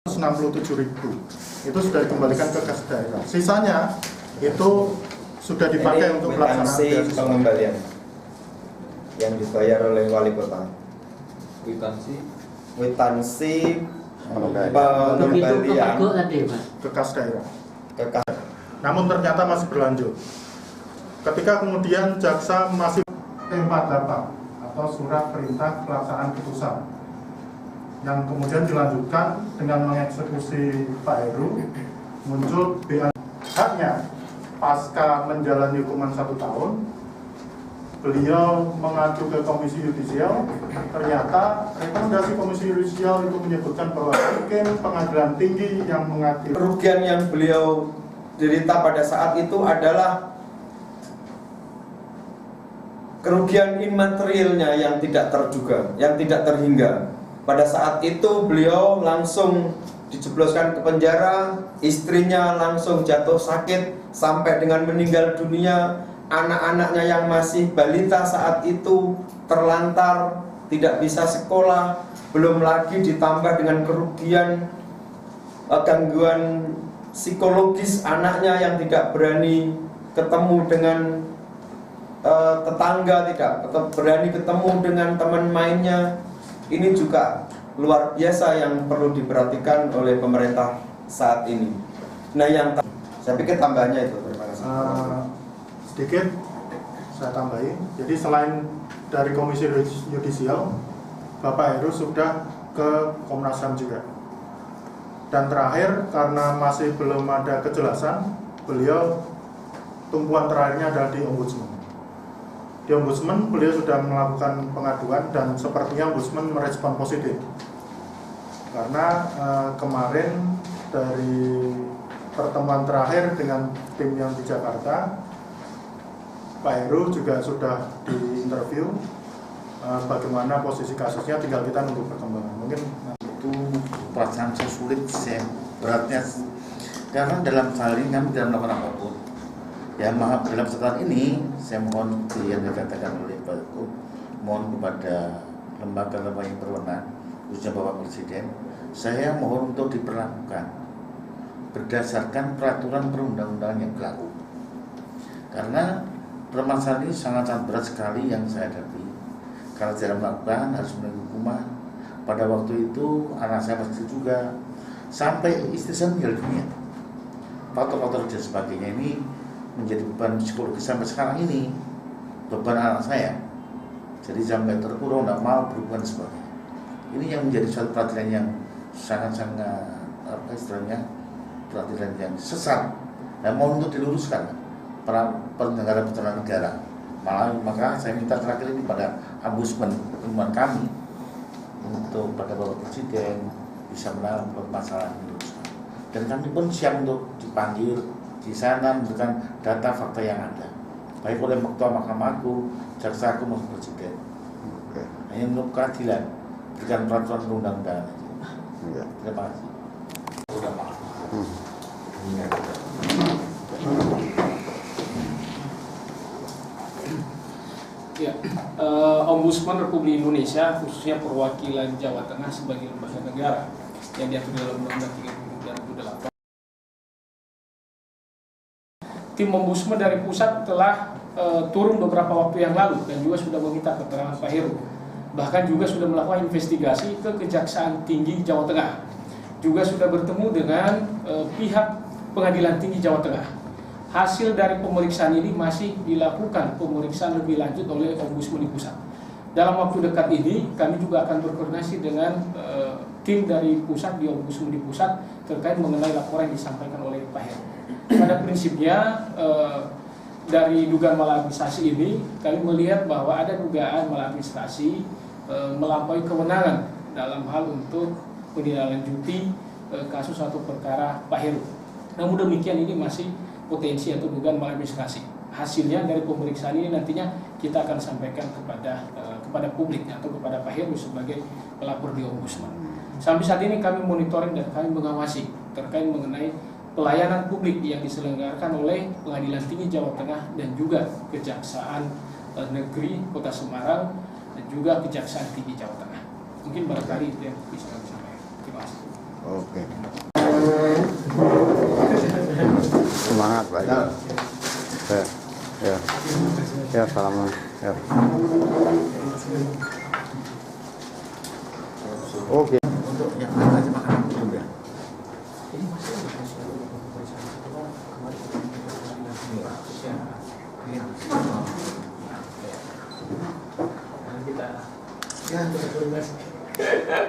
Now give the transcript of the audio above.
167.000 itu sudah dikembalikan ke kas daerah. Sisanya itu sudah dipakai untuk pelaksanaan pengembalian yang dibayar oleh wali kota. Kwitansi pengembalian ke kas daerah. Namun ternyata masih berlanjut. Ketika kemudian jaksa masih T48 atau surat perintah pelaksanaan putusan yang kemudian dilanjutkan dengan mengeksekusi Pak Heru, muncul BA. Haknya pasca menjalani hukuman 1 tahun, beliau mengacu ke Komisi Yudisial. Ternyata rekomendasi Komisi Yudisial itu menyebutkan bahwa hakim pengadilan tinggi yang mengadili kerugian yang beliau derita pada saat itu adalah kerugian imaterialnya yang tidak terduga, yang tidak terhingga. Pada saat itu beliau langsung dijebloskan ke penjara, istrinya langsung jatuh sakit sampai dengan meninggal dunia, anak-anaknya yang masih balita saat itu terlantar, tidak bisa sekolah, belum lagi ditambah dengan kerugian gangguan psikologis anaknya yang tidak berani ketemu dengan tetangga, tidak berani ketemu dengan teman mainnya. Ini juga luar biasa yang perlu diperhatikan oleh pemerintah saat ini. Nah, yang saya pikir tambahannya itu. Terima kasih. Sedikit saya tambahin. Jadi selain dari Komisi Yudisial, Bapak Heru sudah ke Komnas HAM juga. Dan terakhir, karena masih belum ada kejelasan, beliau tumpuan terakhirnya adalah di Ombudsman. Di Ombudsman beliau sudah melakukan pengaduan dan sepertinya Ombudsman merespon positif. Karena kemarin dari pertemuan terakhir dengan tim yang di Jakarta, Pak Heru juga sudah diinterview bagaimana posisi kasusnya, tinggal kita nunggu perkembangan. Mungkin itu perasaan saya sulit, saya beratnya karena dalam hal ini kami tidak melakukan apapun. Ya maaf, dalam sekarang ini saya mohon seperti yang dikatakan oleh Pak Hukum, mohon kepada lembaga-lembaga yang berwenang, khususnya Bapak Presiden, saya mohon untuk diperlakukan berdasarkan peraturan perundang-undangan yang berlaku. Karena permasalahan ini sangat-sangat berat sekali yang saya hadapi. Karena tidak melakukan harus menanggung hukuman. Pada waktu itu anak saya masih juga, sampai istri saya meninggal dunia. Faktor-faktor dan sebagainya ini menjadi beban psikologis sampai sekarang ini, beban anak saya. Jadi sampai terkurung, tidak mau berhubungan sebagainya. Ini yang menjadi suatu perhatian yang sangat-sangat apa istilahnya, perhatian yang sesat dan mau untuk diluruskan para penyelenggara pertahanan negara. Maka saya minta terakhir ini pada Ombudsman teman kami untuk pada Bapak Presiden bisa menangani permasalahan ini. Dan kami pun siap untuk dipanggil di sana memberikan data fakta yang ada, baik oleh Ketua Mahkamah Agung, Jaksa Agung maupun Presiden. Hanya untuk keadilan, berikan peraturan perundang-undangan. Terima kasih. Ya, Ombudsman Republik Indonesia khususnya perwakilan Jawa Tengah sebagai lembaga negara yang diatur dalam Undang-Undang 30 2008. Tim Ombudsman dari pusat telah turun beberapa waktu yang lalu dan juga sudah meminta keterangan Pak Heru. Bahkan juga sudah melakukan investigasi ke Kejaksaan Tinggi Jawa Tengah. Juga sudah bertemu dengan pihak Pengadilan Tinggi Jawa Tengah. Hasil dari pemeriksaan ini masih dilakukan pemeriksaan lebih lanjut oleh Ombudsman di pusat. Dalam waktu dekat ini kami juga akan berkoordinasi dengan tim dari pusat di Ombudsman di pusat terkait mengenai laporan yang disampaikan oleh Pak Heru. Pada prinsipnya dari dugaan maladministrasi ini kami melihat bahwa ada dugaan maladministrasi melampaui kewenangan dalam hal untuk menindaklanjuti kasus atau perkara Pak Heru. Namun demikian ini masih potensi atau dugaan maladministrasi. Hasilnya dari pemeriksaan ini nantinya kita akan sampaikan kepada publik atau kepada Pak Heru sebagai pelapor di Ombudsman. Sampai saat ini kami monitoring dan kami mengawasi terkait mengenai pelayanan publik yang diselenggarakan oleh Pengadilan Tinggi Jawa Tengah dan juga Kejaksaan Negeri Kota Semarang dan juga Kejaksaan Tinggi Jawa Tengah. Mungkin barangkali itu yang bisa kami sampaikan. Terima kasih. Oke. Semangat Pak. Ya. Ya, salam. Ya. Oke. Untuk yang lain aja makan belum ya? kita Ya,